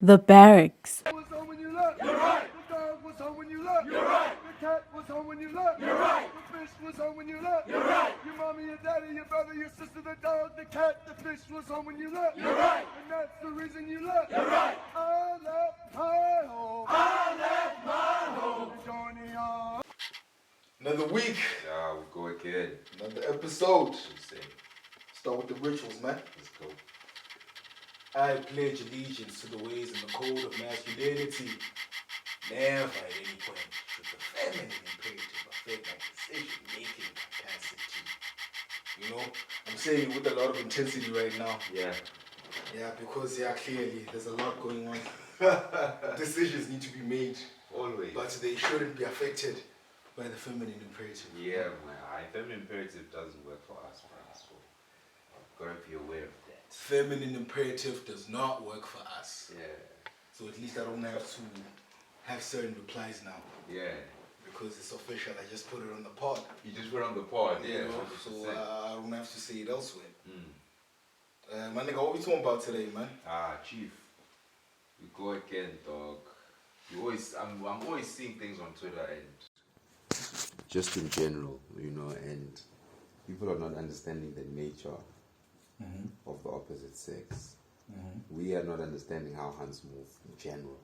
The Barracks. Was home when you left. You're right. The dog was home when you left. You're right. The cat was home when you left. You're right. The fish was home when you left. You're right. Your mommy, your daddy, your brother, your sister, the dog, the cat, the fish was home when you left. You're right. And that's the reason you left. You're right. I left my home. I left my home. Johnny on. Another week, Yeah, we go again. another episode. Insane. Start with the rituals, man. Let's go. I pledge allegiance to the ways and the code of masculinity. Never at any point should the feminine imperative affect my decision-making capacity. You know, I'm saying it with a lot of intensity right now. Yeah. Yeah, because clearly there's a lot going on. Decisions need to be made, Always. but they shouldn't be affected by the feminine imperative. Yeah, man. Feminine imperative doesn't work for us, man. So gotta be aware of that. Feminine imperative does not work for us. Yeah. So at least I don't have to have certain replies now. Yeah. Because it's official, I just put it on the pod. You just went on the pod, You yeah. know, so I don't have to say it elsewhere. Mm. My nigga, what we talking about today, man? Chief. We go again, dog. I'm always seeing things on Twitter and just in general, and people are not understanding the nature of the opposite sex. We are not understanding how hands move in general.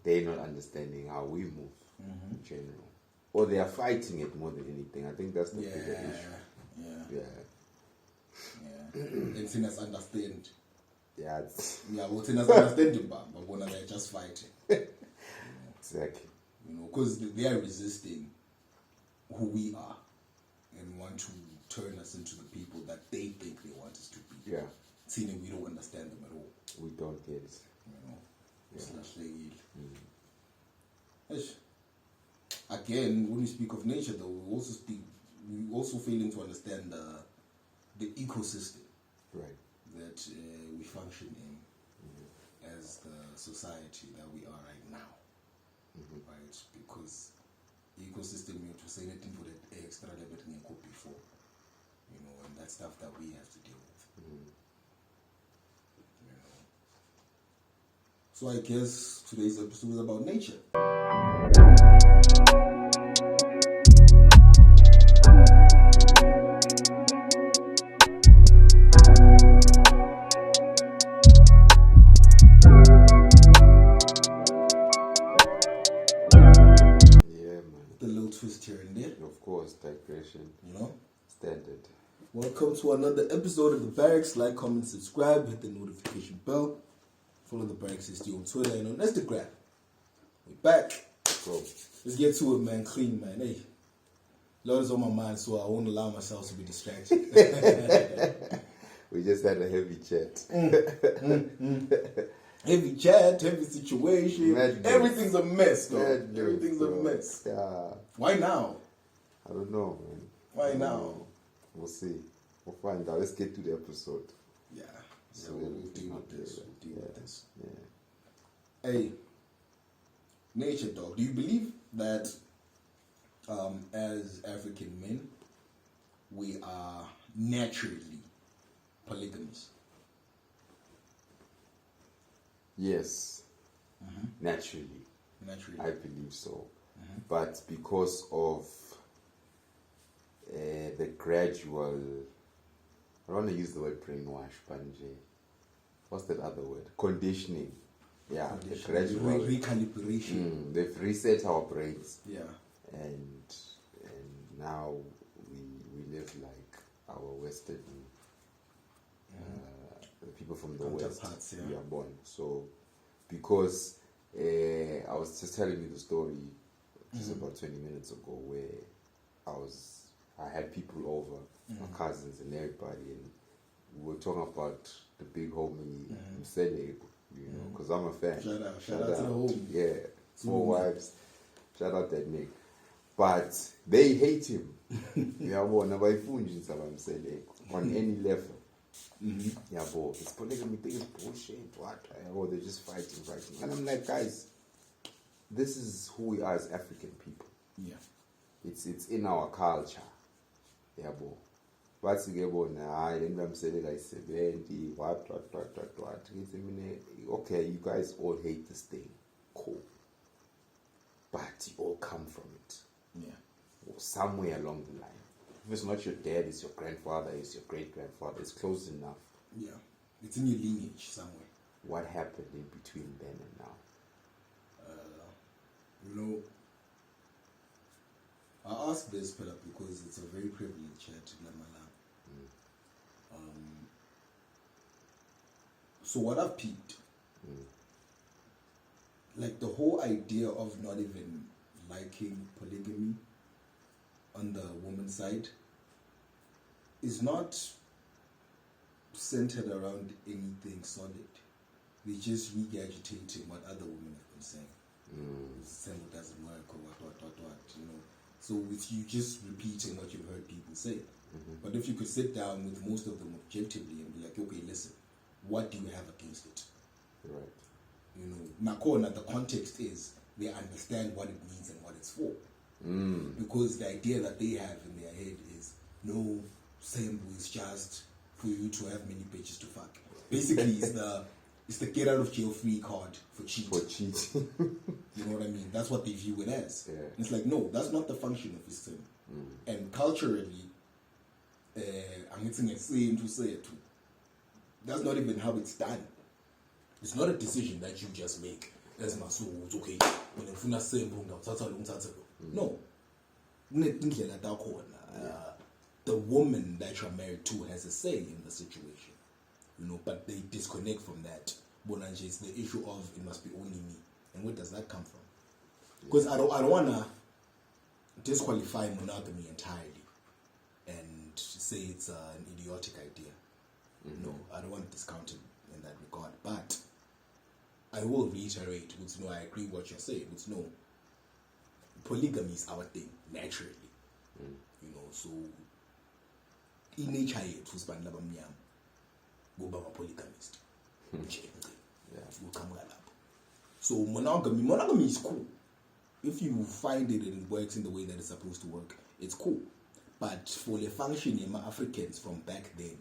They're not understanding how we move in general. Or they are fighting it more than anything. I think that's the bigger issue. Yeah. And sinners understand. Yeah, Well, sinners understand him, but when they're just fighting. exactly. Because they are resisting who we are and want to turn us into the people that they think they want us to be. Yeah. Seeing we don't understand them at all. We don't get it. Yes. Again, when we speak of nature, though, we also failing to understand the ecosystem Right. that we function in as the society that we are right now. Right? Because the ecosystem, you have to say anything for the extra level than before. And that stuff that we have to deal with. So I guess today's episode is about nature. Yeah, man. The little twist here and there, Of course, digression. Standard. Welcome to another episode of the Barracks. Like, comment, subscribe, hit the notification bell. Follow the Barracks ST on Twitter and on Instagram. We're back. Bro. Let's get to it, man. Clean, man. Hey, Lord is on my mind, so I won't allow myself to be distracted. We just had a heavy chat. Heavy chat, heavy situation. Madness. Everything's a mess, though. Madness, Everything's bro. a mess. Yeah. Why now? I don't know, man. Why I don't now? know. We'll see. We'll find out. Let's get to the episode. Yeah. So We'll everything's deal not with this. there. We'll deal with this. Yeah. Hey, nature dog, do you believe that as African men, we are naturally polygamous? Yes. Naturally. Naturally. I believe so. But because of the gradual, I don't want to use the word brainwash, but what's that other word? Conditioning. Yeah, the gradual recalibration. they've reset our brains, Yeah. and now we live like our Western the people from the West. Counterparts, yeah. We are born. So because I was just telling you the story just about 20 minutes ago where I had people over, my cousins and everybody, and we were talking about the big homie Msele, because I'm a fan. Shout out to the homie. Yeah, 4 wives. Shout out that Nick. But they hate him. On any level. Yeah, bro, it's polygamy thing is bullshit. What? Oh, they're just fighting. And I'm like, guys, this is who we are as African people. Yeah. It's in our culture. Yeah, bro. bathi ke bona hayi le nto bamselela yi-70 what ngithi mina okay, you guys all hate this thing, cool, but you all come from it, somewhere along the line. If it's not your dad, it's your grandfather, it's your great-grandfather, it's close enough. It's in your lineage somewhere. What happened in between then and now? I ask this because it's a very privileged chat in Lamala. So what I've peeped, like the whole idea of not even liking polygamy on the woman's side is not centered around anything solid. They're just regurgitating what other women have been saying. Saying it doesn't work or what, you know. So it's you just repeating what you've heard people say. But if you could sit down with most of them objectively and be like, okay, listen, what do you have against it? Right. You know, Nakona, the context is they understand what it means and what it's for. Because the idea that they have in their head is no, Sembu is just for you to have many bitches to fuck. Basically, it's the get out of jail free card for cheating. You know what I mean? That's what they view it as. Yeah. It's like, no, that's not the function of Islam. And culturally, I'm saying to say it. That's not even how it's done. It's not a decision that you just make. As Masuku, it's okay. No. The woman that you're married to has a say in the situation. You know, but they disconnect from that. Bonanje is the issue of it must be only me. And where does that come from? Because I don't wanna disqualify monogamy entirely and say it's an idiotic idea. No, I don't want to discount it in that regard. But I will reiterate, no, I agree what you're saying. No, polygamy is our thing, naturally. You know, so in nature it was ban labamnyam. Go ba polygamist. Will come up. So monogamy is cool. If you find it and it works in the way that it's supposed to work, it's cool. But for the function in Africans from back then,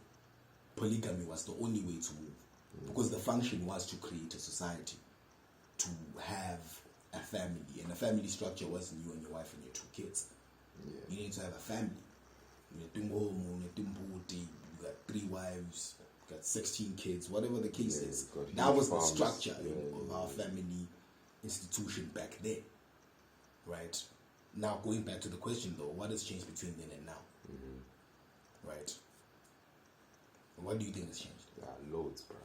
polygamy was the only way to move. Because the function was to create a society, to have a family. And a family structure wasn't you and your wife and your 2 kids. You need to have a family. You got 3 wives, you got 16 kids, whatever the case is. That was the structure of our family institution back then. Right? Now, going back to the question though, what has changed between then and now? Right? What do you think has changed? Loads, bro.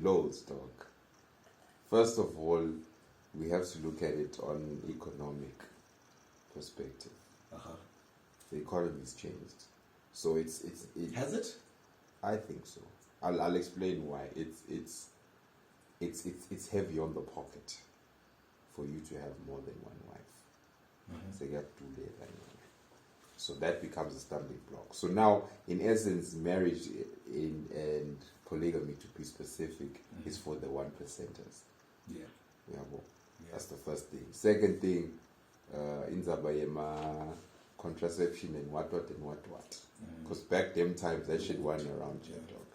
Loads, dog. First of all, we have to look at it on economic perspective. The economy's changed, so it has it. I think so. I'll explain why. It's heavy on the pocket for you to have more than one wife. So you have to do that. So that becomes a stumbling block. So now, in essence, marriage and polygamy, to be specific, is for the 1%ers. That's the first thing. Second thing, in Zabayema, contraception and what. Because back them times, that shit went around, dog.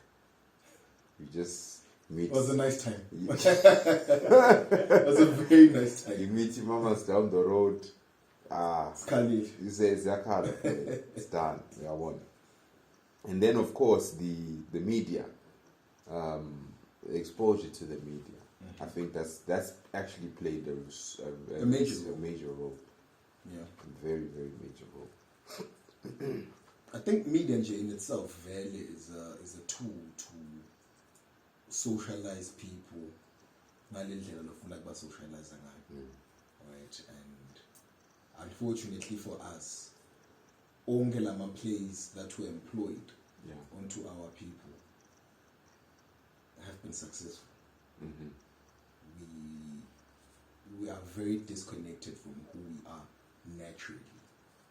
You just meet. It was a nice time. It was a very nice time. You meet your mamas down the road. You say it's done. I won. And then, of course, the media, exposure to the media. I think that's actually played a major role. A very, very major role. I think media in itself really is a tool to socialize people. Right? And unfortunately for us, Ongelama plays that were employed onto our people have been successful. We are very disconnected from who we are naturally.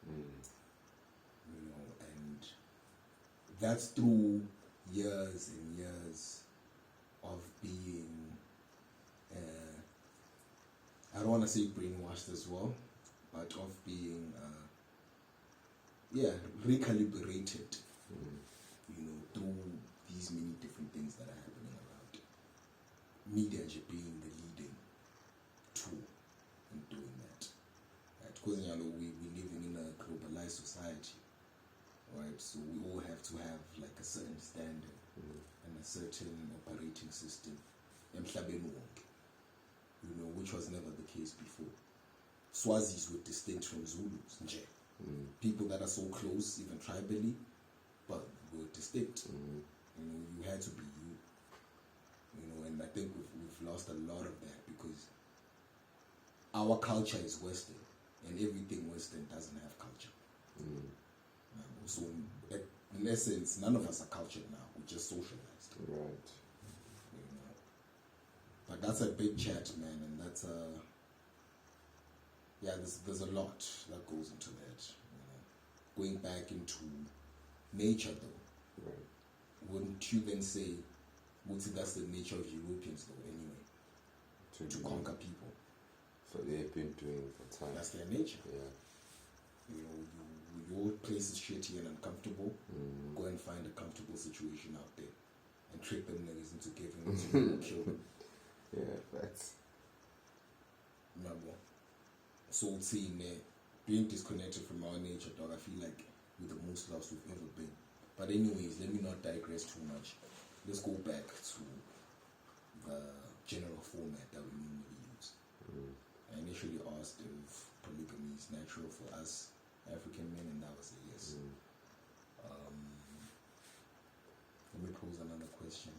You know, and that's through years and years of being I don't want to say brainwashed as well, but of being recalibrated, through these many different things that are happening around. Media being the leading tool in doing that. Right? Because we living in a globalized society, right? So we all have to have like a certain standard and a certain operating system, which was never the case before. Swazis were distinct from Zulus, nje. People that are so close, even tribally, but were distinct. You had to be you. And I think we've lost a lot of that because our culture is Western, and everything Western doesn't have culture. So, in essence, none of us are cultured now. We're just socialized. Right. But that's a big chat, man, and that's there's a lot that goes into that. Going back into nature, though, Right. wouldn't you then say, that's the nature of Europeans, though, anyway, to conquer people? So they've been doing it for time. That's their nature. Yeah. Your place is shitty and uncomfortable. Go and find a comfortable situation out there and trick them niggas into giving them to you and kill them. Yeah, facts. Remember? So seeing being disconnected from our nature, dog, I feel like we're the most lost we've ever been. But anyways, let me not digress too much. Let's go back to the general format that we normally use. I initially asked if polygamy is natural for us African men, and that was a yes. Let me pose another question.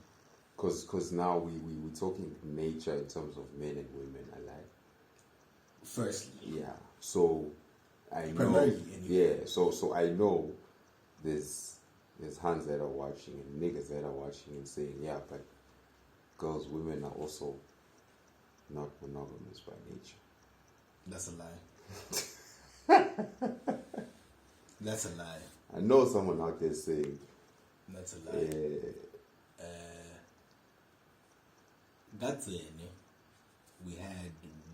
Because now we're talking nature in terms of men and women alike. Firstly. Yeah. So I know. Primarily, anyway. Yeah. So I know there's hands that are watching and niggas that are watching and saying, yeah, but girls, women are also not monogamous by nature. That's a lie. That's a lie. I know someone out there saying that's a lie. That's it.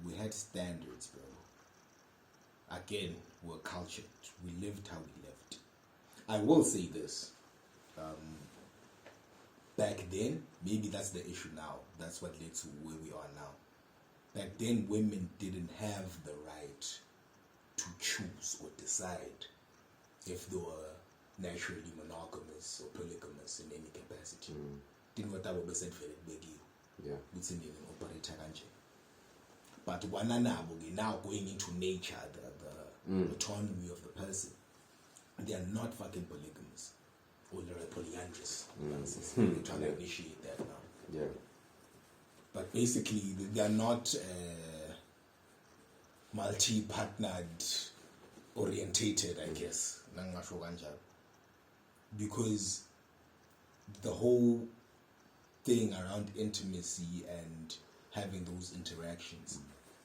We had standards, bro. Again, we're cultured. We lived how we lived. I will say this. Back then, maybe that's the issue now. That's what led to where we are now. Back then, women didn't have the right to choose or decide if they were naturally monogamous or polygamous in any capacity. Didn't what I was said for it, yeah. It's in an operator. But now going into nature, the autonomy of the person, they are not fucking polygamous. Or they're polyandrous. They're trying to initiate that now. Yeah. But basically, they are not multi-partnered orientated, I guess. Because the whole thing around intimacy and having those interactions,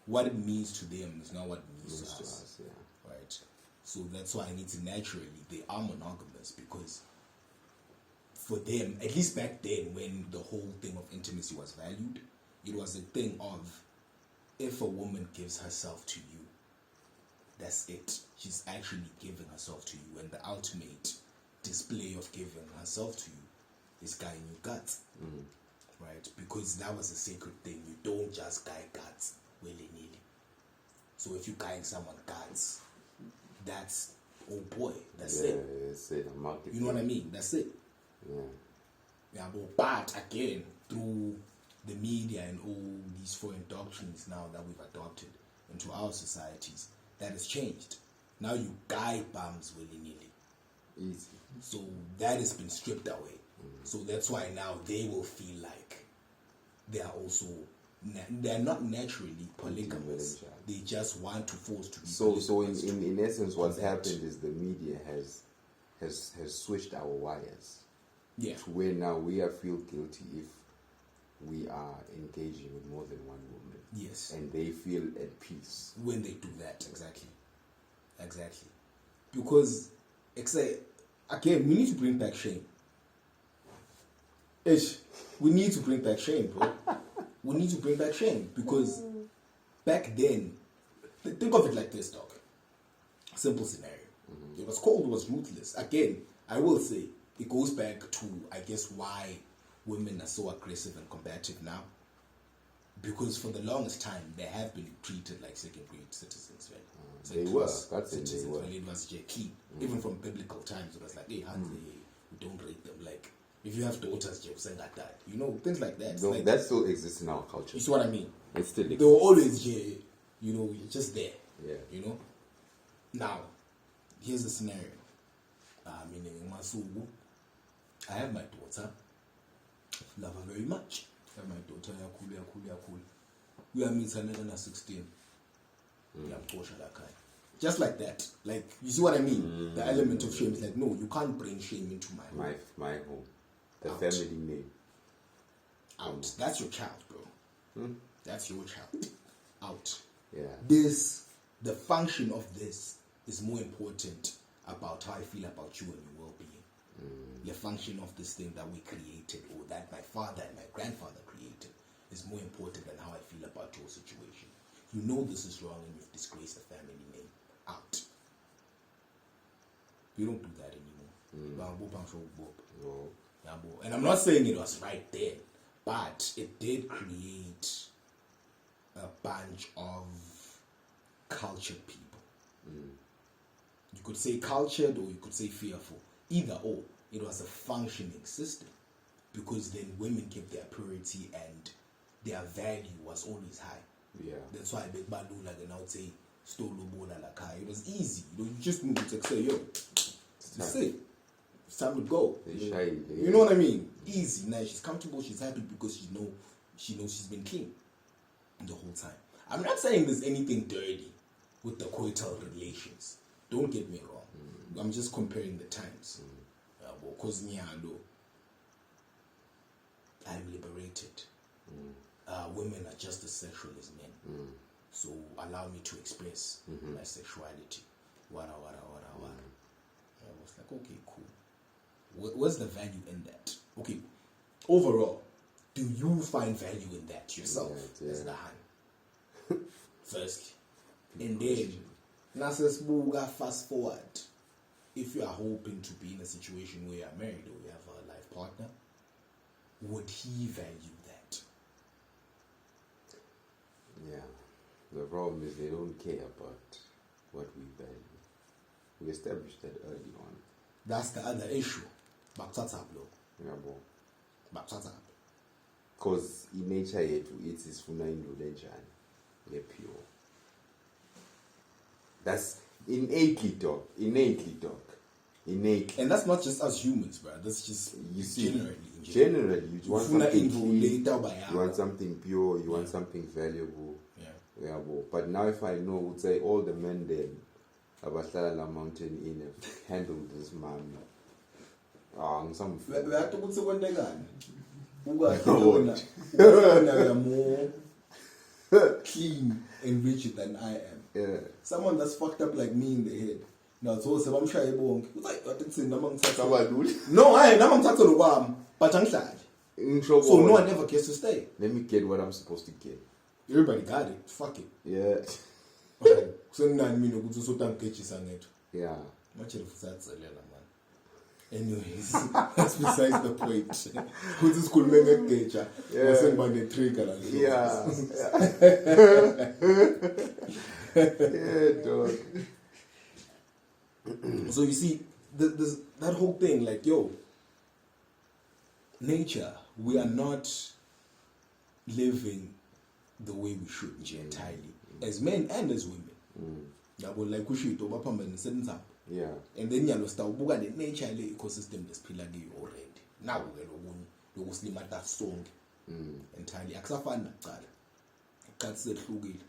what it means to them is not what it means to us. Yeah. Right? So that's why I need to naturally, they are monogamous because for them, at least back then when the whole thing of intimacy was valued, it was a thing of if a woman gives herself to you, that's it. She's actually giving herself to you, and the ultimate display of giving herself to you is guying your guts. Right? Because that was a sacred thing. You don't just guy guts willy-nilly. So if you're guying someone guts, that's, oh boy, that's it. You know what I mean? That's it. Yeah, but again, through the media and all these foreign doctrines now that we've adopted into our societies, that has changed. Now you guy bums willy-nilly. Easy. So that has been stripped away. So that's why now they will feel like they are also they're not naturally polygamous. They just want to force to be polygamous. So in essence, what's happened is the media has switched our wires. Yeah. To where now we feel guilty if we are engaging with more than one woman. Yes. And they feel at peace when they do that. Exactly. Because again, we need to bring back shame. We need to bring back shame, bro. We need to bring back shame because back then, think of it like this, dog. Simple scenario. It was cold, it was ruthless. Again, I will say, it goes back to, I guess, why women are so aggressive and combative now. Because for the longest time, they have been treated like second-grade citizens, right? They were. That's it, they were. Well, it was key. Even from biblical times, it was like, hey, hands, we don't rate them. Like, if you have daughters, say like that. You know, things like that. No, like, that still exists in our culture. you see what I mean? It still They exists. were always, you know, just there. Yeah. You know? Now, here's the scenario. Meaning Masuku, I have my daughter. Love her very much. I have my daughter, cool. We are meeting her 16. Just like that. Like, you see what I mean? The element of shame is like, no, you can't bring shame into my home. My home. The Out. family name. Out. That's your child, bro. That's your child. Out. Yeah. The function of this is more important about how I feel about you and your well-being. The function of this thing that we created, or that my father and my grandfather created, is more important than how I feel about your situation. You know this is wrong and you've disgraced the family name. Out. You don't do that anymore. No. And I'm not saying it was right then, but it did create a bunch of cultured people. You could say cultured or you could say fearful. Either or, it was a functioning system, because then women kept their purity and their value was always high. Yeah. That's why Big Balu, like, and I would say, it was easy. You know, you just move to say, yo, it's it. It's time to go. You know what I mean? Easy. Now she's comfortable, she's happy because she knows she's been clean the whole time. I'm not saying there's anything dirty with the coital relations. Don't get me wrong. I'm just comparing the times. Because I'm liberated. Women are just as sexual as men. So allow me to express my sexuality. Wara. I was like, okay, cool. What's the value in that? Okay, overall, do you find value in that yourself as the hand? Firstly. And then, Nasesbuga, fast forward. If you are hoping to be in a situation where you are married or you have a life partner, would he value that? Yeah. The problem is they don't care about what we value. We established that early on. That's the other issue. Bakuthathablo. Yeah, bro. Bakuthathablo. Because in nature it is funa indlu pure. That's innately dog. And that's not just us humans, bro. That's just you see, generally you want something clean, you want something pure, you want something valuable. Yeah, bro. But now if I know, would say all the men there abahlala la mountain in have handled this man. Some more clean and rigid than I am. Yeah. Someone that's fucked up like me in the head. Now, so I'm shy bonk. No, I am not talking about but I'm sad. So no one ever gets to stay. Let me get what I'm supposed to get. Everybody got it. Fuck it. Yeah. So now I mean, so don't get you sang it. Yeah. Much of that's a little man. Anyways, that's besides the point. Who's this cool man get you? Wasn't by the trigger. Yeah. Yeah, dog. So you see, that whole thing, like, yo, nature, we are not living the way we should entirely, as men and as women. Like we should yeah. And then you start the nature ecosystem that's already. Now we're going to slim at that song entirely. Aksafana can't say flugil.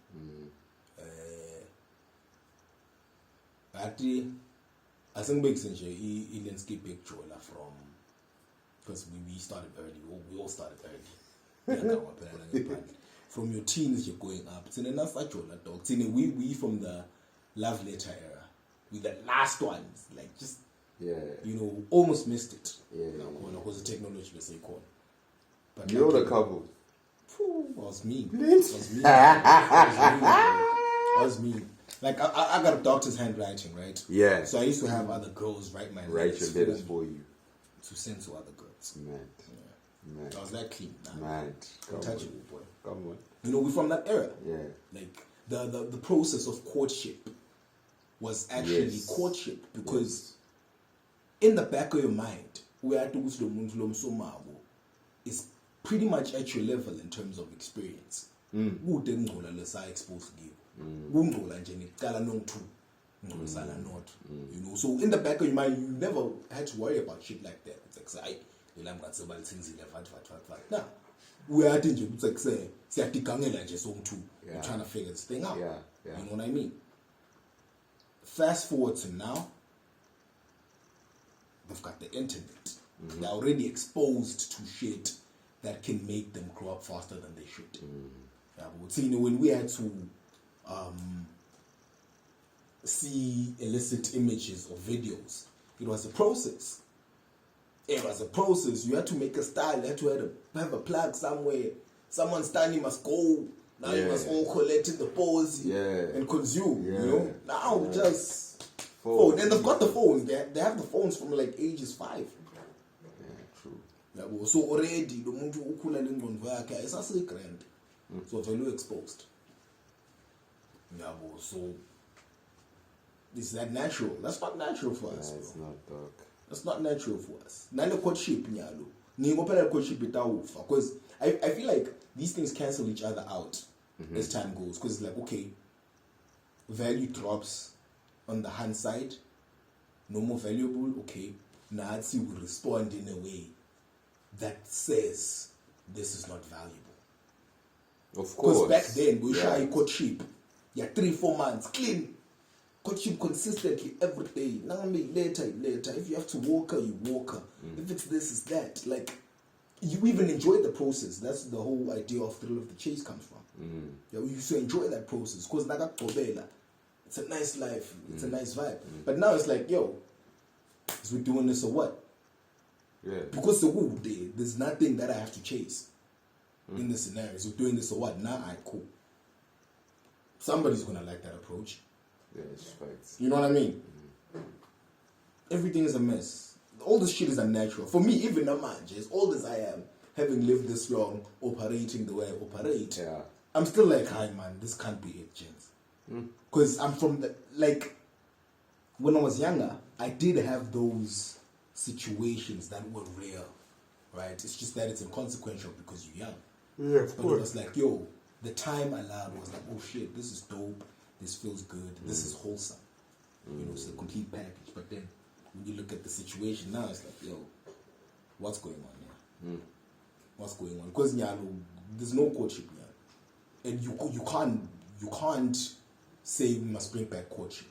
I think big sense a landscape picture from, because we started early, we all started early. From your teens you're going up. We from the love letter era, with the last ones, like just almost missed it. Because the technology was so cool. But you're the couple. Was me. I was me. Like I got a doctor's handwriting, right? Yeah. So I used to have other girls write my Write your letters me for you. to send to other girls. Mad. Yeah. Mad. I was that clean. Nah, Mad. Come untouchable, on. boy. Come on. You know, we're from that era. Yeah. Like the process of courtship was actually Yes. courtship because in the back of your mind, we are to is pretty much at your level in terms of experience. Kude ngcola lesa exposed kiwo. Kungcola nje niqala nong2 ngcolisana not. You know, so in the back of your mind, you never had to worry about shit like that. It's like say, "Lam ngatseba lithenzile vat. Nah, we are nje ukuthi like say siyadigangela nje song2. We're trying to figure this thing out. Yeah. You know what I mean? Fast forward to now, they've got the internet. They're already exposed to shit that can make them grow up faster than they should. Yeah, but you know, when we had to see illicit images or videos, it was a process. It was a process. You had to make a style. You had to have a plug somewhere. Someone's standing must go. Now you must all collect in the pose and consume. You know. Now just phone. And they've got the phones. They have the phones from like ages 5. True. Yeah, so already the muntu ukhula lengqondo yakhe ayisasigrand. So very exposed. Yeah, so is that natural? That's not natural for us. It's not, dog. That's not natural for us. Nale courtship nyalo. Ngingopela courtship itawufa because I feel like these things cancel each other out as time goes because it's like okay, value drops on the hand side, no more valuable. Okay, Nazi will respond in a way that says this is not valuable. Of course. Because back then we shy courtship, 3-4 months clean. Courtship consistently every day. Now later. If you have to walk her, you walk her. If it's this, it's that. Like you even enjoy the process. That's the whole idea of thrill of the chase comes from. Yeah, we used to enjoy that process because it's a nice life. It's a nice vibe. But now it's like, yo, is we doing this or what? Yeah. Because there's nothing that I have to chase in the scenarios. We're doing this or what? Nah, cool. Somebody's gonna like that approach. Yeah, it's facts. You know what I mean? Everything is a mess. All this shit is unnatural. For me, even now, man, as old as I am, having lived this long, operating the way I operate, I'm still like, hi man, this can't be it, gents. Because I'm from the, like, when I was younger, I did have those situations that were real, right? It's just that it's inconsequential because you're young. Yeah, of But course. it was like, yo, the time allowed was like, oh shit, this is dope, this feels good, this is wholesome. You know, it's a complete package. But then when you look at the situation now, it's like, yo, what's going on here? What's going on? Because there's no courtship here, and you can't say we must bring back courtship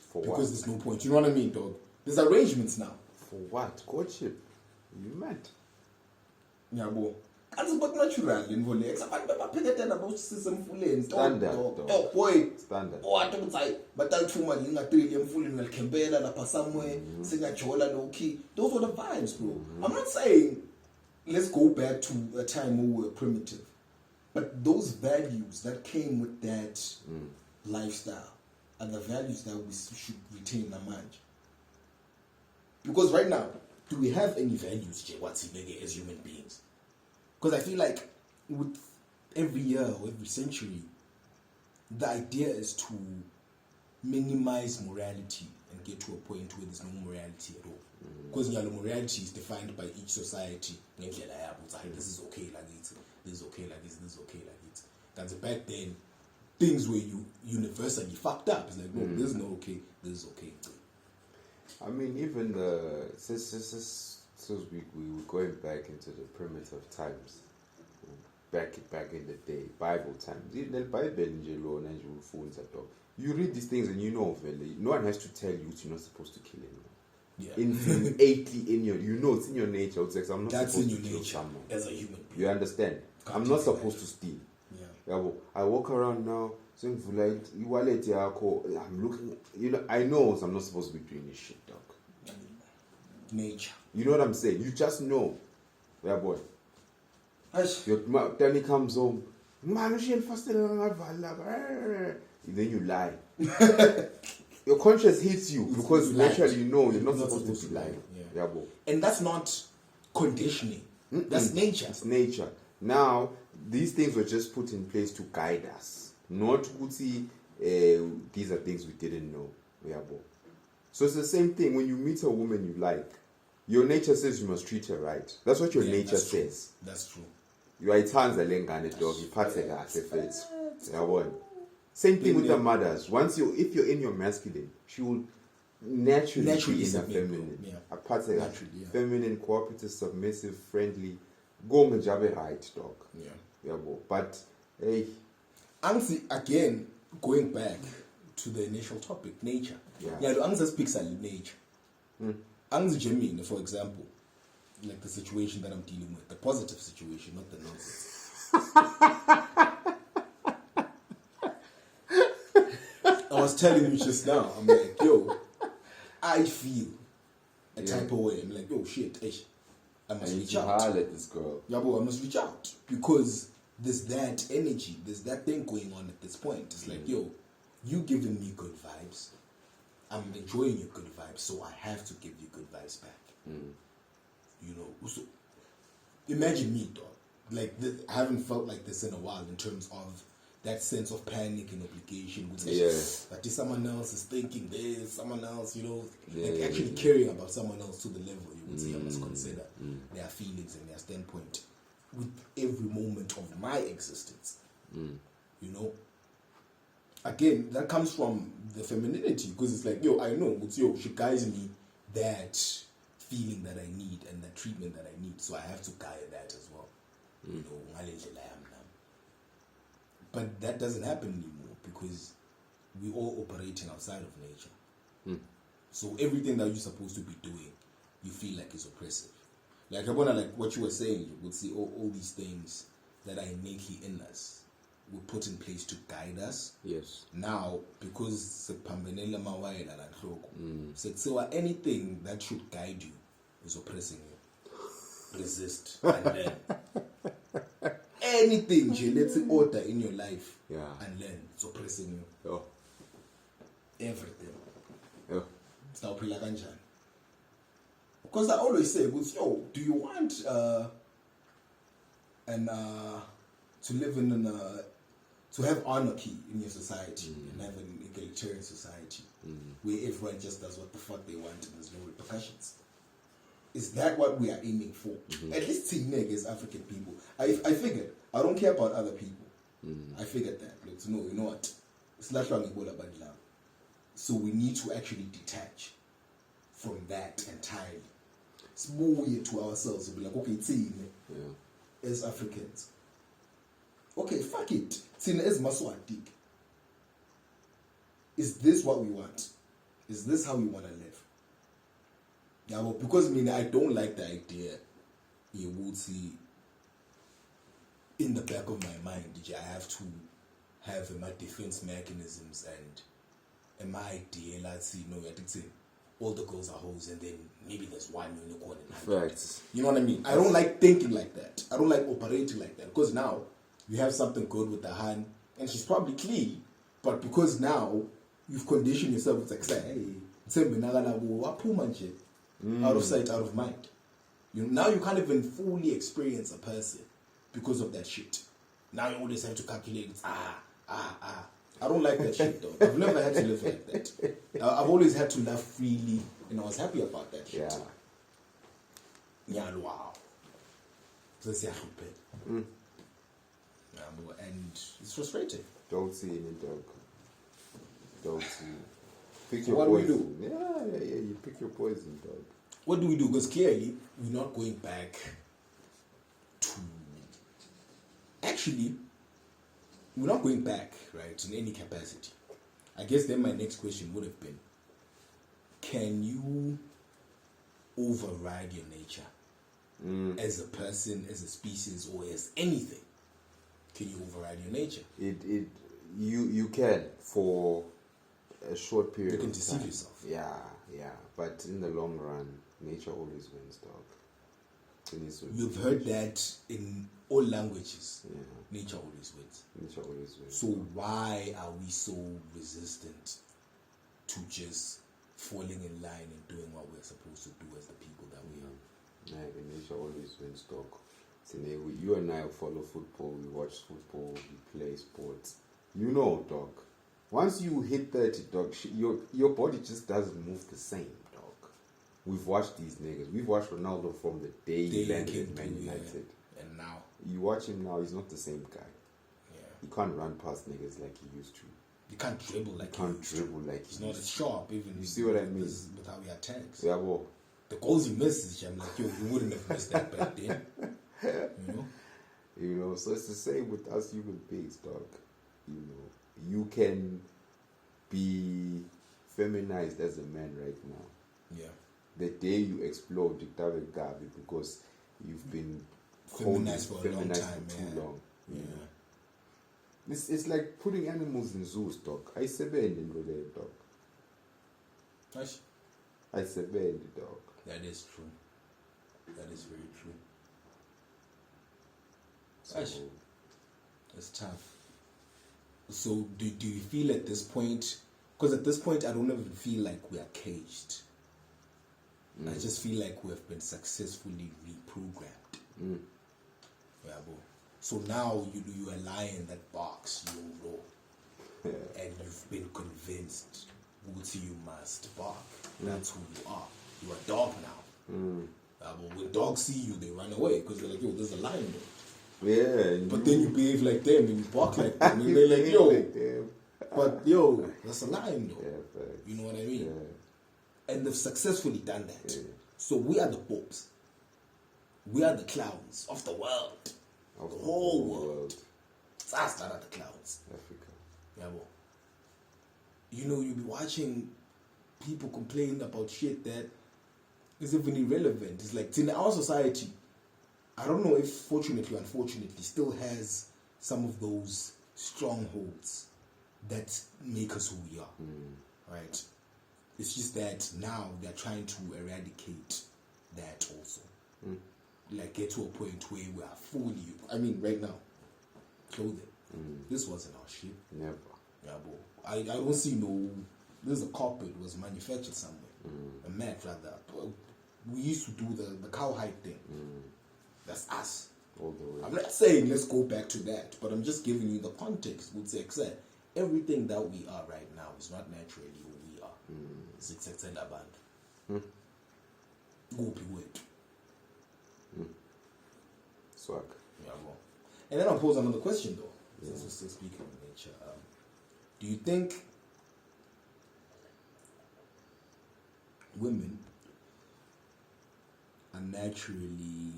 For because what? there's no point. You know what I mean, dog? There's arrangements now. For what? Courtship? You mad? Yabo. Kanti but natural in Volex. Abantu bapheketana bosisa emfuleni. Standard, Dog. dog. Oh boy. Standard. Oh, athi ukuthi batalithuma lingatrili emfuleni ngalikhempela lapha somewhere singajola low key. Those were the vibes, bro. I'm not saying let's go back to a time when we were primitive. But those values that came with that lifestyle are the values that we should retain in our mind. Because right now, do we have any values, as human beings? Because I feel like with every year or every century, the idea is to minimize morality and get to a point where there's no morality at all. Because morality is defined by each society. This is okay like this, this is okay like this, this is okay like this. Because back then, things were universally fucked up. It's like, no, this is not okay, this is okay. I mean, even since we were going back into the primitive times, back in the day, Bible times. You read these things and you know, no one has to tell you you're not supposed to kill anyone. Yeah. Innately in your, it's in your nature. It's like, I'm not That's supposed in your to kill nature someone. as a human being. You understand? I'm not supposed to steal. Yeah. I walk around now, saying, I'm looking, I know I'm not supposed to be doing this shit, dog. Nature. You know what I'm saying? You just know. Yeah, boy. Yes. Then he comes home. Man, then you lie. Your conscience hates you because naturally you know you're not supposed to lie. Yeah. And that's not conditioning. That's nature. It's nature. Now, these things were just put in place to guide us. Not to see these are things we didn't know. So it's the same thing when you meet a woman you like. Your nature says you must treat her right. That's what your nature says. That's true. You are itanza lengane dog. You phathe kahle fethu. Same thing with the mothers. If you're in your masculine, she will naturally be in her feminine. Naturally, feminine, cooperative, submissive, friendly. Go majabe right dog. But hey, again, going back to the initial topic, nature. The answer speaks on nature. Gemini, for example, like the situation that I'm dealing with, the positive situation, not the nonsense. I was telling you just now, I'm like, yo, I feel a type of way. I'm like, yo, shit, I must reach out. At this girl. I must reach out because there's that energy, there's that thing going on at this point. It's like, yo, you giving me good vibes. I'm enjoying your good vibes, so I have to give you good vibes back. You know, so imagine me, dog. Like, I haven't felt like this in a while in terms of that sense of panic and obligation. That someone else is thinking this, someone else, you know, like actually caring about someone else to the level you would say I must consider their feelings and their standpoint with every moment of my existence. You know? Again, that comes from the femininity because it's like, yo, I know, she guides me that feeling that I need and the treatment that I need, so I have to guide that as well. You know, but that doesn't happen anymore because we're all operating outside of nature. So everything that you're supposed to be doing, you feel like is oppressive. Like I wanna, like what you were saying, you would see all these things that are innately in us were put in place to guide us. Yes. Now, because anything that should guide you is oppressing you. Resist and learn. Anything, let's say order in your life and learn. It's oppressing you. Everything. Because I always say, yo, do you want to live to have anarchy in your society and have an egalitarian society where everyone just does what the fuck they want and there's no repercussions? Is that what we are aiming for? At least seeing as African people. I figured I don't care about other people. I figured that. Look, no, you know what? It's not wrong about love. So we need to actually detach from that entirely. It's more weird to ourselves. We'll be like, okay, as Africans. Okay, fuck it. As Maswati. Is this what we want? Is this how we want to live? Yeah, well, because I don't like the idea. You would see in the back of my mind, I have to have my defense mechanisms and my idea. Let's see, all the girls are hoes, and then maybe there's one unicorn in 100. Facts. You know what I mean? I don't like thinking like that. I don't like operating like that because now you have something good with the hand, and she's probably clean, but because now you've conditioned yourself, it's like, say, hey, out of sight, out of mind. Now you can't even fully experience a person because of that shit. Now you always have to calculate. I don't like that shit though. I've never had to live like that. I've always had to laugh freely, and I was happy about that shit. Yeah, wow. So it's and it's frustrating. Don't see any dog. Don't see. Pick so your what poison. do we do? Yeah, you pick your poison, dog. What do we do? Because clearly we're not going back to. Actually, we're not going back, right, in any capacity. I guess then my next question would have been, can you override your nature as a person, as a species, or as anything? Can you override your nature? You can for a short period. You can deceive yourself. Yeah. But in the long run, nature always wins, dog. You've heard that in all languages. Nature always wins. Nature always wins. So why are we so resistant to just falling in line and doing what we're supposed to do as the people that we are? Nature always wins, dog. You and I follow football, we watch football, we play sports. You know, dog. Once you hit 30, dog, your body just doesn't move the same, dog. We've watched these niggas. We've watched Ronaldo from the day he landed at Man United. And now. You watch him now, he's not the same guy. Yeah. He can't run past niggas like he used to. You can't dribble like he used to. He's not as sharp, even. You see what I mean? With how he attacks. Yeah, well. The goals he misses, I'm like, yo, you wouldn't have missed that back then. You know, so it's the same with us human beings, dog. You know, you can be feminized as a man right now. Yeah. The day you explode, Gabi, because you've been feminized for a long time, too long. Yeah. It's like putting animals in zoos, dog. I seven in the dog. I seven, dog. That is true. That is very true. So, it's tough. So do you feel at this point, because at this point I don't even feel like we are caged. I just feel like we have been successfully reprogrammed. Yeah, bro. So now you lie in that box, you know, and you've been convinced that you must bark. That's who you are. You're a dog now. But when dogs see you, they run away because they're like, yo, there's a lion there. Yeah. But then you behave like them and you bark like them. And they're like, yo. But yo, that's a lion though. Yeah, you know what I mean? Yeah. And they've successfully done that. Yeah. So we are the popes. We are the clowns of the world. Of the whole world. It's us that are the clowns. Africa. Yeah, bro. You know, you'll be watching people complain about shit that is even irrelevant. It's like, in our society, I don't know if fortunately or unfortunately still has some of those strongholds that make us who we are. Right? It's just that now they're trying to eradicate that also. Like get to a point where we are fully, I mean right now, clothing. This wasn't our shit. Never. Yeah, bro. I don't see no, this is a carpet was manufactured somewhere. A mat rather. We used to do the cowhide thing. That's us. All the way. I'm not saying let's go back to that, but I'm just giving you the context. Would say everything that we are right now is not naturally who we are. It's exactly that band. Go be wait. Swag. Yeah, bro. And then I'll pose another question though, since we're still speaking of nature. Do you think women are naturally,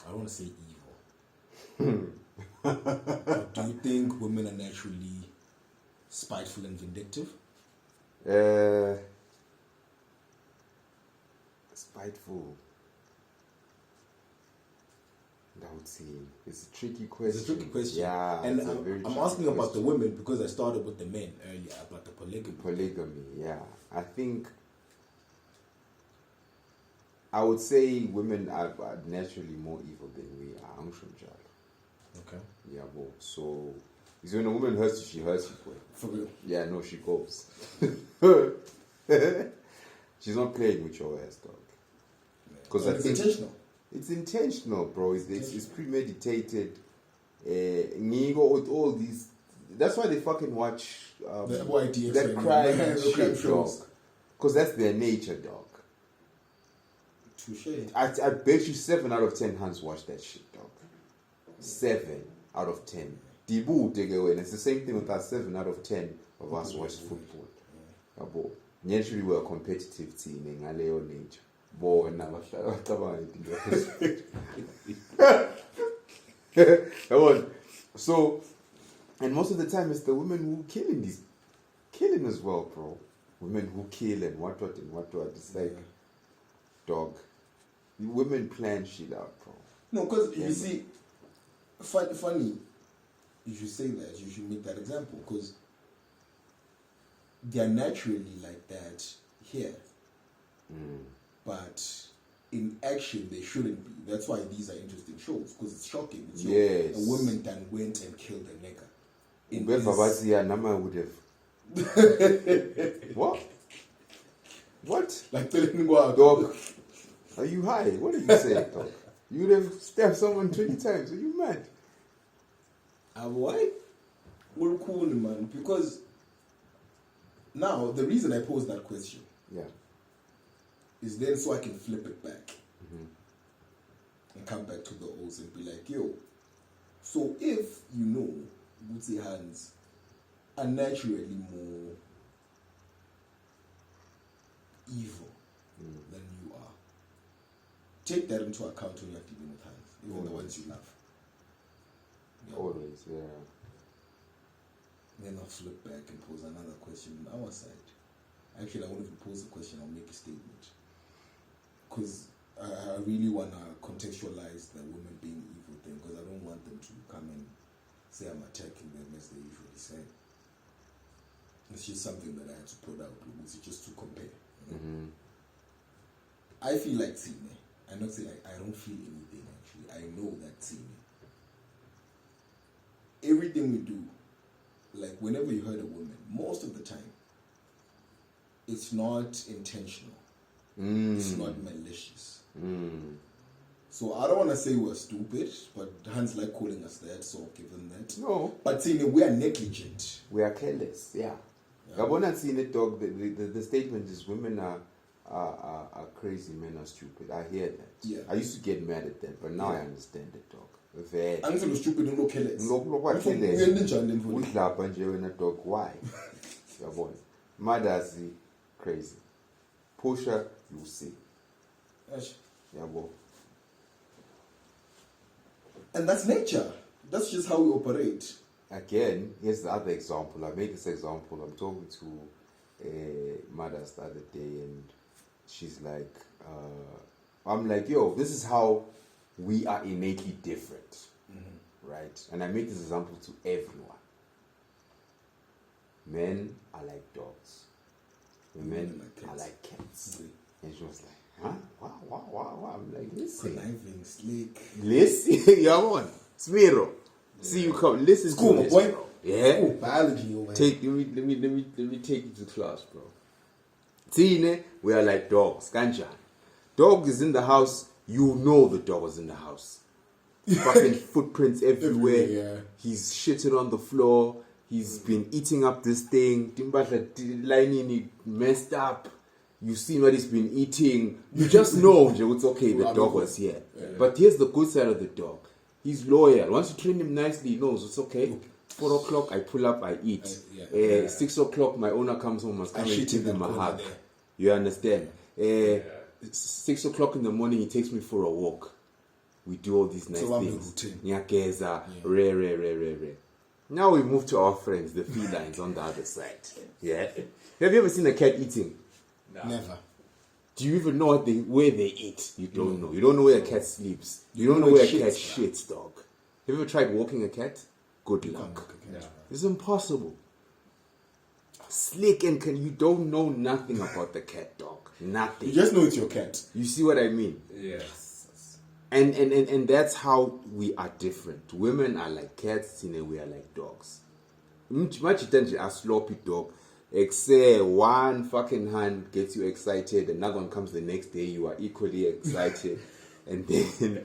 I don't want to say evil, but do you think women are naturally spiteful and vindictive? Spiteful. I would say it's a tricky question. It's a tricky question. Yeah, and I'm asking about the women because I started with the men earlier about the polygamy. Polygamy, yeah. I think I would say women are naturally more evil than we are. Okay. Yeah, well, so when a woman hurts you, she hurts you, boy. For real? Yeah, no, she goes. She's not playing with your ass, dog. Because it's intentional. It's intentional, bro. It's premeditated. With all these, that's why they fucking watch that crime and shit, dog. Because that's their nature, dog. Touche. I bet you 7 out of 10 hands watch that shit, dog. 7 out of 10. Dibu take away, and it's the same thing with us. 7 out of 10 of us watch football. Yeah. Naturally, we're a competitive team in our nature. So, and most of the time it's the women who killing as well, bro. Women who kill and what. It's like, dog. Women plan shit out, bro. No, because you see, funny, you should say that. You should make that example because they're naturally like that here. but in action they shouldn't be. That's why these are interesting shows, because it's shocking. It's Yes. a woman that went and killed a nigga. Nama would have. What? What? Like telling me what, Dog, are you high? What are you saying, dog? You would have stabbed someone 20 times. Are you mad? Why? Well, cool, man. Because now the reason I posed that question, is then so I can flip it back and come back to the O's and be like, yo. So if you know, Bootsy hands are naturally more evil than you are, take that into account when you're dealing with hands, even the ones you love. Always, yeah. Then I'll flip back and pose another question on our side. Actually, I won't even pose a question, I'll make a statement. Because I really want to contextualize the women being evil thing, because I don't want them to come and say I'm attacking them as they usually say. It's just something that I had to put out, just to compare. I feel like Tsine. I'm not saying I don't feel anything actually. I know that Tsine. Everything we do, like whenever you hurt a woman, most of the time, it's not intentional. It's not malicious. So I don't want to say we're stupid, but Hans like calling us that, so I'll give them that. No. But saying we are negligent. We are careless, yeah. Gabona seen it, dog. The statement is women are crazy, men are stupid. I hear that. Yeah. I used to get mad at that, but now I understand it, dog. I'm saying stupid and no careless. Look what careless. Dog. Why? Gabona. Mothers crazy. Pusher, you see. And that's nature. That's just how we operate. Again, here's the other example. I made this example. I'm talking to a mother the other day, and she's like, I'm like, yo, this is how we are innately different, right? And I make this example to everyone. Men are like dogs. Women are like cats. And she was like, huh? Wow. I'm like, listen. Conniving, slick. Listen, you're on. Smiro. See you come. Listen school, to this, boy. bro. Yeah. School, biology, man. Let me take you to class, bro. See, we are like dogs. Ganja. Dog is in the house. You know the dog is in the house. Fucking footprints everywhere. Yeah. He's shitting on the floor. He's been eating up this thing. Timbasha lining messed up. You've seen what he's been eating. You just know it's okay. The dog was here. Yeah. But here's the good side of the dog. He's loyal. Once you train him nicely, he knows it's okay. 4 o'clock, I pull up, I eat. 6 o'clock, my owner comes home, must come and give him a hug. You understand? 6 o'clock in the morning, he takes me for a walk. We do all these nice things. Nyakeza, rare. Now we move to our friends, the felines on the other side. Yeah. Have you ever seen a cat eating? No. Never. Do you even know where they eat? You don't know. You don't know where a cat sleeps. You don't know where a cat shits, dog. Have you ever tried walking a cat? Good luck. It's impossible. Slick and you don't know nothing about the cat, dog. Nothing. You just know it's your cat. You see what I mean? Yes. And that's how we are different. Women are like cats, and we are like dogs. Much attention, a sloppy dog. Except one fucking hand gets you excited, another one comes the next day, you are equally excited, and then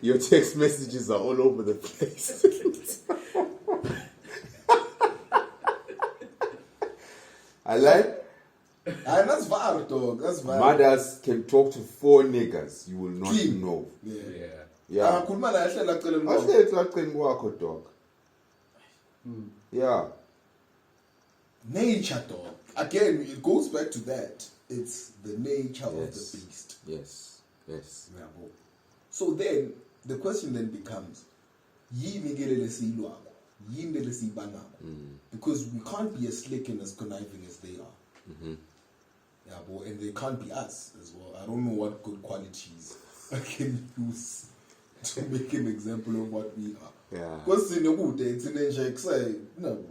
your text messages are all over the place. I like. And that's bad, dog. That's bad. Mothers can talk to 4 niggas, you will not know. Yeah. Dog. Yeah. Nature, dog. Again, it goes back to that. It's the nature of the beast. Yes. So then, the question then becomes, because we can't be as slick and as conniving as they are. And they can't be us as well. I don't know what good qualities I can use to make an example of what we are. Because in the good, it's in the say, no,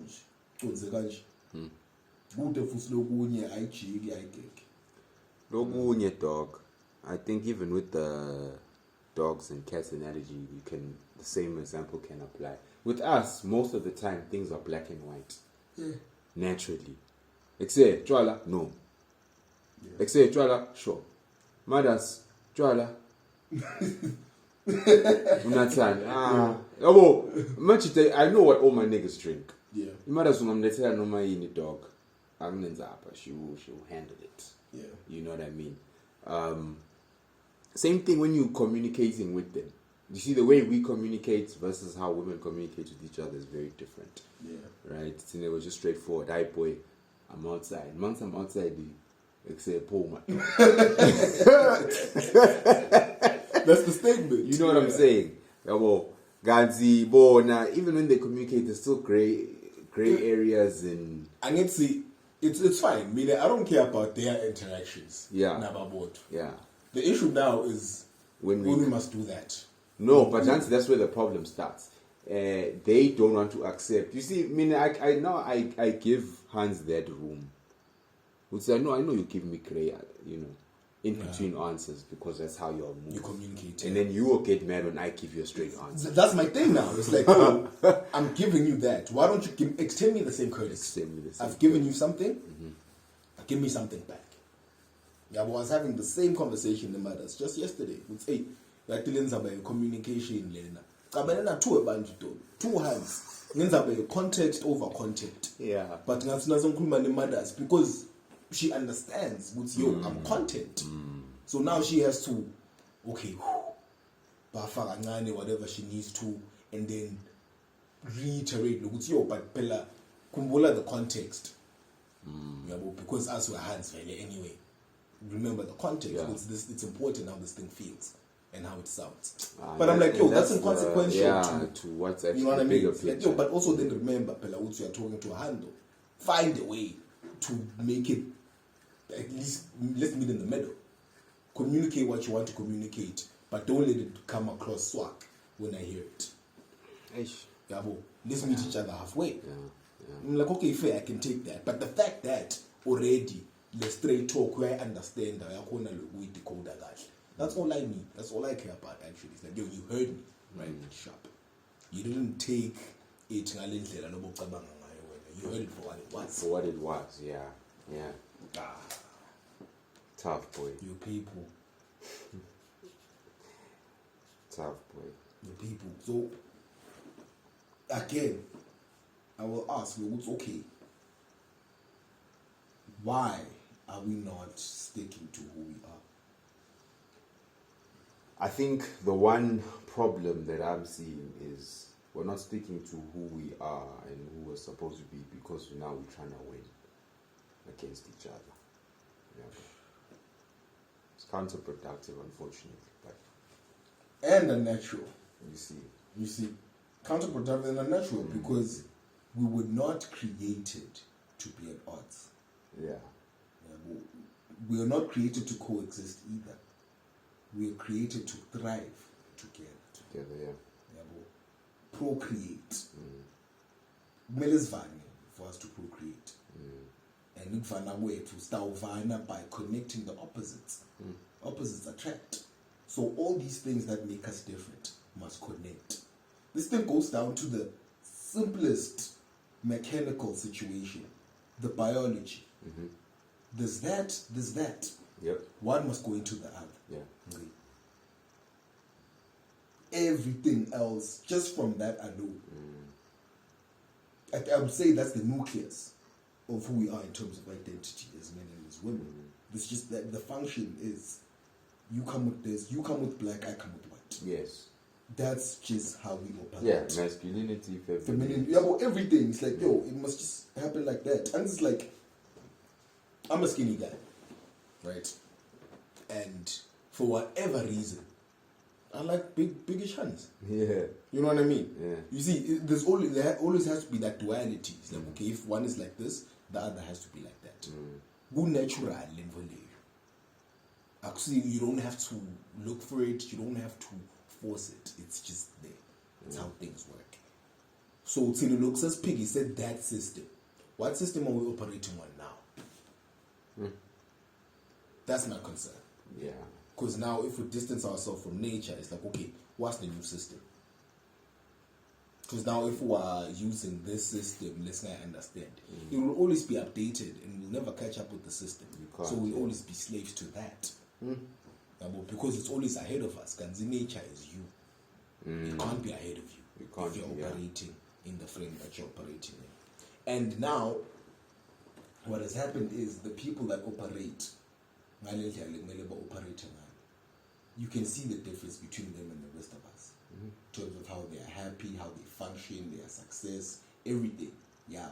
Logunye dog. I think even with the dogs and cats analogy, the same example can apply. With us, most of the time things are black and white. Yeah. Naturally. Except Chwala, no. Yeah. Except Chwala, sure. Mothers, Chwala. Unatan. I know what all my niggas drink. Yeah. Mothers unamletea noma yini dog. She will handle it. Yeah. You know what I mean? Same thing when you're communicating with them. You see, the way we communicate versus how women communicate with each other is very different. Yeah. Right? It's never just straightforward. Hi, boy, I'm outside. Once I'm outside, except pull my That's the statement. You know what I'm saying? Ganzi, Bona, even when they communicate, there's still gray areas and I need to see. It's fine. Meaning, I don't care about their interactions. Yeah. Yeah. The issue now is when we must do that. No, but that's where the problem starts. They don't want to accept. You see, I give Hans that room. Which I know you give me gray, in between answers because that's how you're moving. You communicate. And then you will get mad when I give you a straight answer. That's my thing now. It's like, I'm giving you that. Why don't you extend me the same courtesy? I've given you something. Mm-hmm. Give me something back. Yeah, I was having the same conversation with mothers just yesterday. It's about communication. Two hands. Context over content. Yeah. But mothers because she understands I'm content. So now she has to whatever she needs to and then reiterate but kumbula the context. Because as we're hands anyway. Remember the context. Yeah. It's important how this thing feels and how it sounds. But I'm like, that's inconsequential to what's actually you know what I mean? bigger picture. But also then remember, you are talking to a handle. Find a way to make it at least let's meet in the middle. Communicate what you want to communicate, but don't let it come across swag when I hear it. Let's meet each other halfway. I'm like, okay, fair, I can take that. But the fact that already the straight talk where I understand that's all I need. That's all I care about actually. It's like, you heard me, right? Sharp. You didn't take it. You heard it for what it was. For what it was, yeah. Tough boy. You people. Tough boy. You people. So again, I will ask you, it's okay. Why are we not sticking to who we are? I think the one problem that I'm seeing is we're not sticking to who we are and who we're supposed to be because now we're trying to win against each other. It's counterproductive, unfortunately. And unnatural. You see. Counterproductive and unnatural because we were not created to be at odds. We are not created to coexist either. We are created to thrive together. Procreate. For us to procreate. And to start by connecting the opposites. Opposites attract. So all these things that make us different must connect. This thing goes down to the simplest mechanical situation, the biology. There's that. Yep. One must go into the other. Yeah. Okay. Everything else, just from that alone, I would say that's the nucleus of who we are in terms of identity as men and as women. It's just that the function is you come with this, you come with black, I come with white. Yes. That's just how we operate. Yeah, masculinity, femininity. Yeah, but everything. It's like, it must just happen like that. And it's like, I'm a skinny guy, right? And for whatever reason, I like biggish hands. Yeah. You know what I mean? Yeah. You see, there always has to be that duality. It's like, okay, if one is like this, the other has to be like that. Go natural and actually, you don't have to look for it. You don't have to force it. It's just there. That's how things work. So, Tino looks as Piggy said that system. What system are we operating on now? That's my concern. Yeah. Because now if we distance ourselves from nature, it's like, okay, what's the new system? Because now if we are using this system, let's not understand. It will always be updated and we'll never catch up with the system. So we'll always be slaves to that. Because it's always ahead of us. Because nature is you. It can't be ahead of you if you're operating in the frame that you're operating in. And now, what has happened is the people that operate, you can see the difference between them and the rest of us. In terms of how they are happy, how they function, their success, everything. Yeah.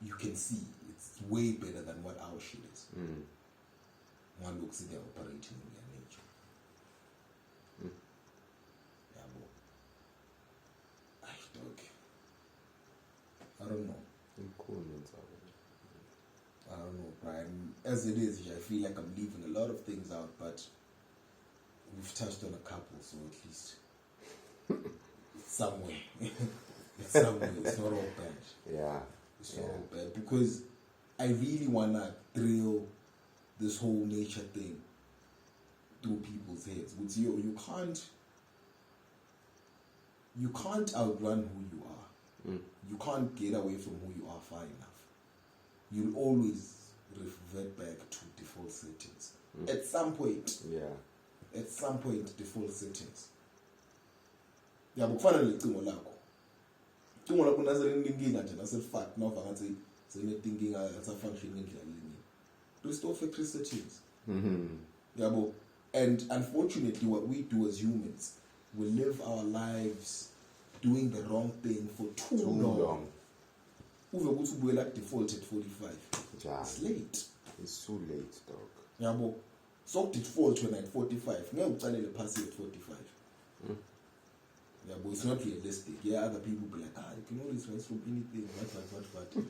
You can see it's way better than what our shit is. One looks at their operating in their nature. Yeah, dog. I don't know. I don't know, Brian. As it is, I feel like I'm leaving a lot of things out, but we've touched on a couple, so at least somewhere. It's somewhere. It's not all bad. Yeah. It's not all bad. Because I really want to drill this whole nature thing through people's heads. But you can't outrun who you are. You can't get away from who you are far enough. You'll always revert back to default settings. At some point. Yeah. At some point, default settings. Yeah, but finally, icingo lakho naselinkinga nje naselifak nova ngathi senethinking asafunction ngendlela linye. Restore factory settings. Yabo. And unfortunately, what we do as humans, we live our lives doing the wrong thing for too long. Uve ukuthi ubuyela default at 45. It's late. It's too late, dog. Yabo. So default when at 45. Ngeke ucalele phansi at 45. Yeah, but it's not realistic. Yeah, other people be like, you can always rise from anything. What. No.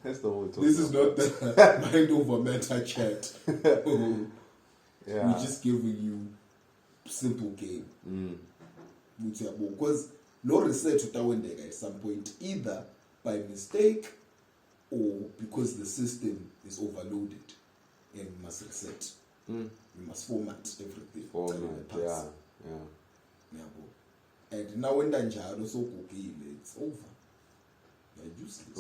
That's the whole talk. This is not the mind over matter chat. We're just giving you simple game. Because no research utawendeka at some point, either by mistake or because the system is overloaded and must reset. You must format everything. And now when Danjaro so cookie, it's over. They're useless.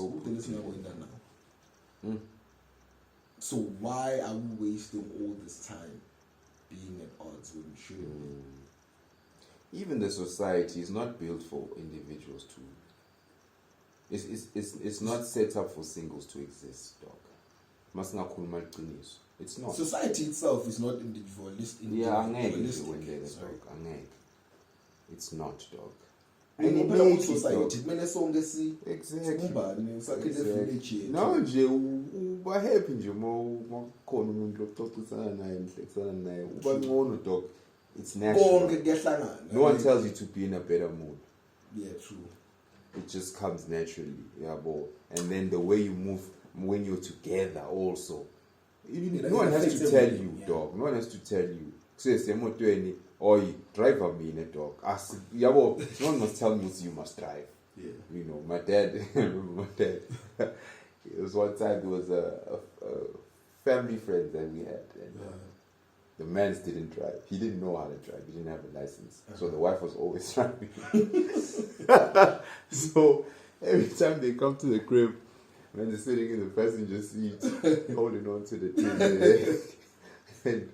Now. So why are we wasting all this time being at odds when we shouldn't? Even the society is not built for individuals to. It's not set up for singles to exist, dog. It's not. Society itself is not individualistic. It's not, dog. Any society, exactly. No, nje uba happy nje uma khona umuntu oxoxisana naye nihlekisana naye uba ngcono, dog. It's natural. No one tells you to be in a better mood. Yeah, true. It just comes naturally, yeah, boy. And then the way you move when you're together also. No one has to tell you, dog. No one has to tell you. Oi, drive a minute, dog. No one must tell me you must drive. Yeah. You know, my dad, it was one time there was a family friend that we had. And the man didn't drive. He didn't know how to drive. He didn't have a license. So the wife was always driving. So every time they come to the crib, when they're sitting in the passenger seat, holding on to the TV, and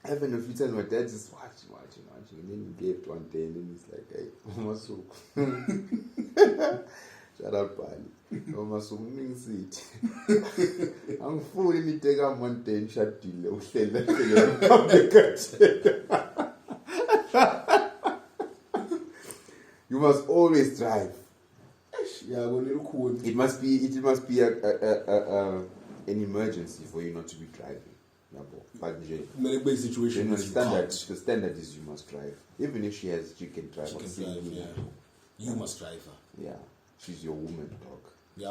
happened a few times, my dad just watching. And then he gave one day, and then he's like, hey, Masuku. Shut up, Bali. Masuku, I'm seat. I'm fully me take up one day and shut deal. You must always drive. Yeah, well, it must be an emergency for you not to be driving. Situation. The standard is you must drive. Even if she can drive. You must drive her. Yeah, she's your woman, dog. Yeah,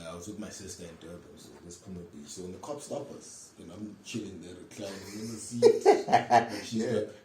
I was with my sister in Durban, so let's come up beach. So when the cops stop us, I'm chilling there, reclining in the seat.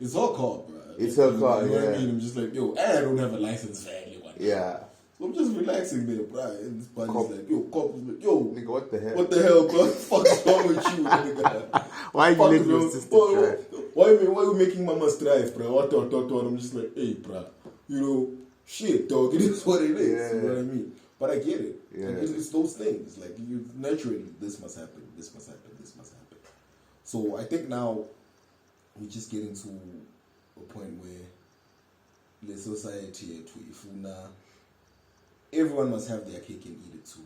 It's her car, bro. It's her car, You know what I mean? I'm just like, yo, I don't have a license for anyone. Yeah. So I'm just relaxing there, bro. And this buddy's like, yo, cop is like, yo, Nigga, what the hell? what the hell, bro? What the fuck is wrong with you, nigga? Why you letting your sister drive? Why you making mama's drive, bro? What? I'm just like, hey, bro, you know, shit, dog. It is what it is. Yeah. You know what I mean? But I get it. Yeah. And it's those things. Like you naturally, this must happen. This must happen. This must happen. So I think now we're just getting to a point where the society everyone must have their cake and eat it too.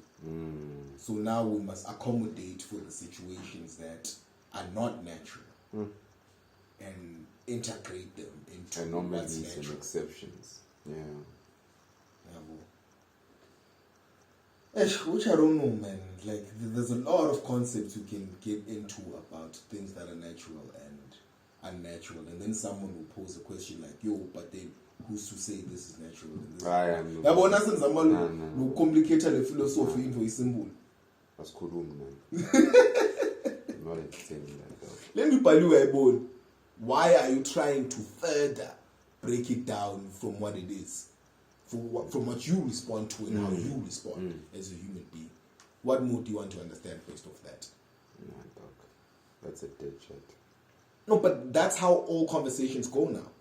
So now we must accommodate for the situations that are not natural and integrate them into what's Anomalies and natural. exceptions. Yeah. Which I don't know, man. Like, there's a lot of concepts you can get into about things that are natural and unnatural, and then someone will pose a question like, "Yo, but then who's to say this is natural?" And this I am. yabona senzama lo complicate le philosophy into isymbol. That's cool, man. Not entertaining like that. Let me tell you, Ibon, why are you trying to further break it down from what it is? From what you respond to and how you respond as a human being. What more do you want to understand based off that? Nah, dog. That's a dead shot. No, but that's how all conversations go now.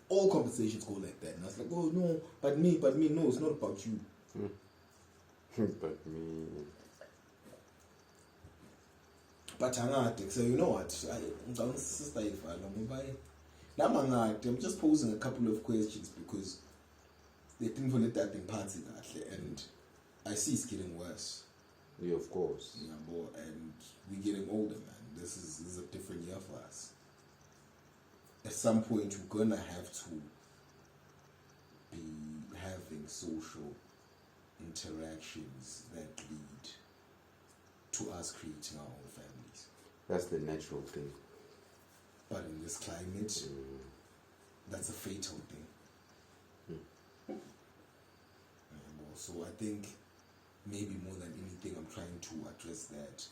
All conversations go like that. And I was like, oh no, but me, no, it's not about you. But me. But so you know what? I'm just posing a couple of questions because they didn't let that thing party and I see it's getting worse. Yeah, of course. Yeah, boy, and we're getting older, man. This is a different year for us. At some point, we're gonna have to be having social interactions that lead to us creating our own families. That's the natural thing. But in this climate, that's a fatal thing. So I think maybe more than anything, I'm trying to address that.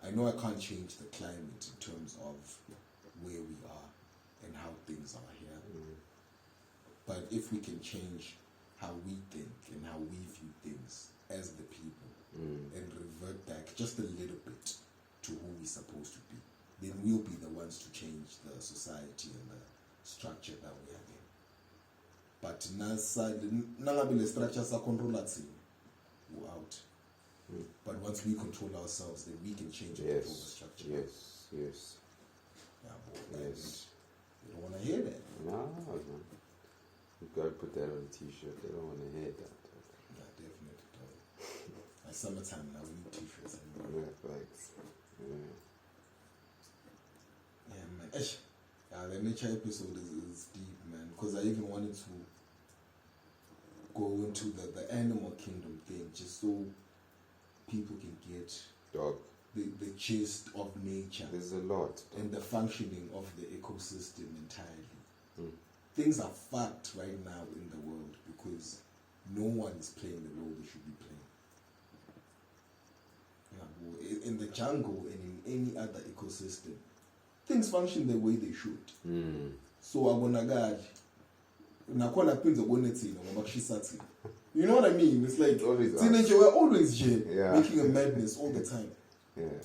I know I can't change the climate in terms of where we are and how things are here. But if we can change how we think and how we view things as the people and revert back just a little bit to who we're supposed to be, then we'll be the ones to change the society and the structure that we are in. But the structure we're out. But once we control ourselves, then we can change and control the structure. Yes. Yeah, boy, Yes. You don't want to hear that. No, man. You gotta put that on a t-shirt. They don't want to hear that. Yeah, definitely don't. At summertime now, we need t-shirts. Yeah, thanks. Yeah, man. The nature episode is deep, man. Because I even wanted to go into the animal kingdom thing just so people can get Dog. the gist of nature. There's a lot. And the functioning of the ecosystem entirely. Things are fucked right now in the world because no one is playing the role they should be playing. Yeah, in the jungle and in any other ecosystem, things function the way they should. So abonagad nakhona phinze bonethina ngoba kushisathina. You know what I mean? It's like teenager, we're always here making a madness all the time. Yeah.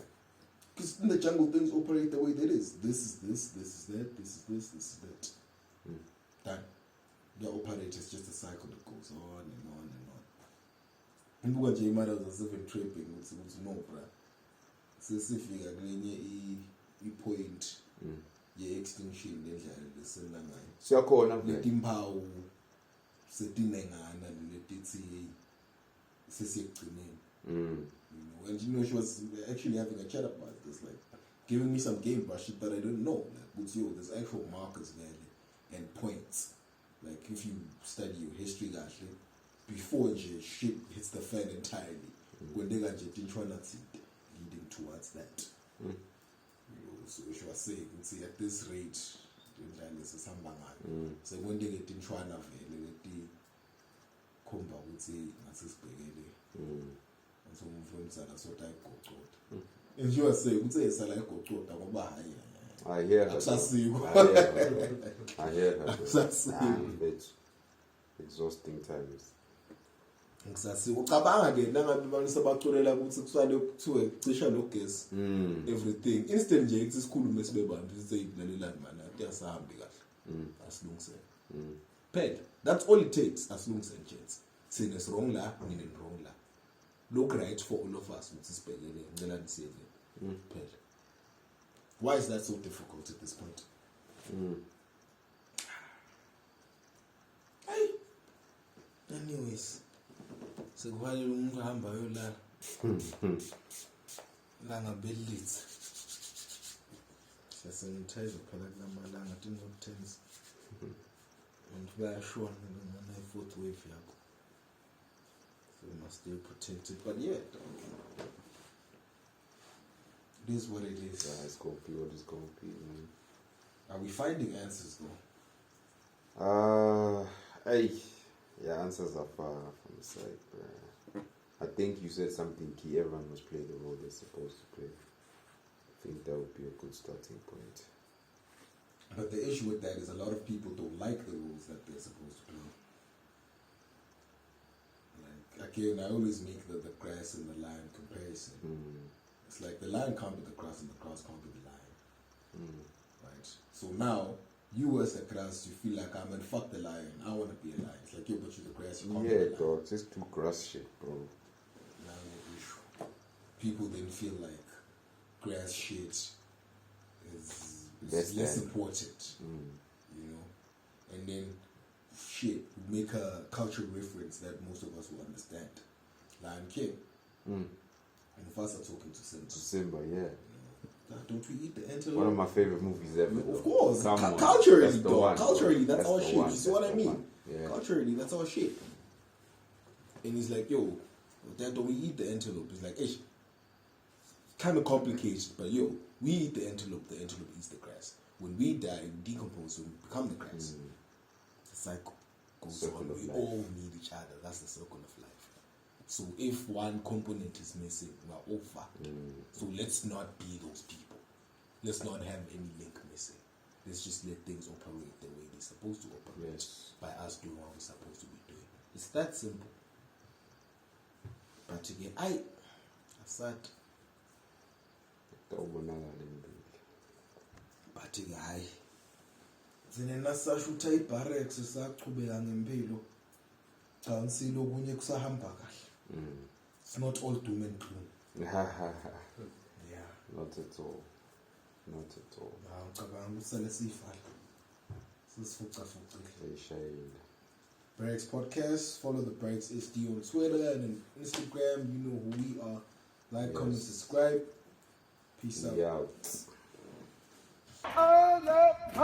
Because in the jungle, things operate the way that is. This is this, this is that, this is this, this is that. Done. They operate, it's just a cycle that goes on and on and on. And what J matters is even tripping, it's no, bruh. Sisifika kwenye point ye-extinction lendlela lesenangayo. Siyakhona vele. Letimpawu setinengana letithi sesiyekugcineni. And you know, she was actually having a chat about this, like giving me some game brush shit that I didn't know. Like, with you, there's actual markers there and points. Like, if you study your history, actually, before shit hits the fan entirely, when they got leading towards that. You know, so she was saying, see, at this rate, so when they get in China, they komba ukuthi ngasisibhekele so umfundisa so type goqoda and you are saying ukuthi esala igoqoda ngoba hayi I hear her. akusasiko I hear her. akusasiko It's exhausting times. ngisasi ucabanga ke nangabe abantu sabaculela ukuthi kusale kuthiwe cisha nogesi everything instant nje isikhulume sibe bantu siseyilalelani mana kuyasahambi kahle asilungisele phela that's all it takes asilungisele nje sine wrong la mina wrong la look right for all of us ukuthi sibhekele ngicela nisiyeke phela why is that so difficult at this point anyways sekufanele umuntu ahamba yolala langa belitsi siyasanitize phela kulamalanga tingokutense and bayashona ngana i-fourth wave yakho so you must stay protected but yeah it is what it is. Yeah, it's gonna be what it's gonna be, man. Are we finding answers though? Answers are far from the side, bro. I think you said something key. Everyone must play the role they're supposed to play. I think that would be a good starting point. But the issue with that is a lot of people don't like the roles that they're supposed to play. Like, again, I always make the grass and the lion comparison. It's like the lion can't be the grass and the grass can't be the lion. Right? So now, you as the grass, you feel like, man, fuck the lion. I want to be a lion. It's like, yo, but you're the grass, you can't be a lion. Dog, just too grass shit, bro. Now the issue. People then feel like grass shit is less important. You know? And then, shit, make a cultural reference that most of us will understand. Lion King. And first are talking to Simba. To Simba, yeah. Don't we eat the antelope? One of my favorite movies ever. Of course. Come on. Culturally, That's the dog. one, Culturally, that's our the shit. one. You see what I mean? One. Yeah. Culturally, that's our shit. And he's like, yo, Dad, don't we eat the antelope? He's like, ish. Kind of complicated, but yo, we eat the antelope eats the grass. When we die, we decompose, we become the grass. The cycle goes Circle on. of We life. all need each other. That's the circle of life. So if one component is missing, we're all fucked. So let's not be those people. Let's not have any link missing. Let's just let things operate the way they're supposed to operate. Yes. By us doing what we're supposed to be doing. It's that simple. But again, I said, but again, zinena sashuta iBarracks saqhubeka ngempilo cha ngisilo kunye kusahamba kahle. It's not all doom and gloom. Yeah. Not at all. Not at all. Ngicabanga usale siyivala. Sisifuca-fucile. They shade. Barracks Podcast. Follow the Barracks SD on Twitter and on Instagram. You know who we are. Like, comment, subscribe. Peace out. Yeah. All up,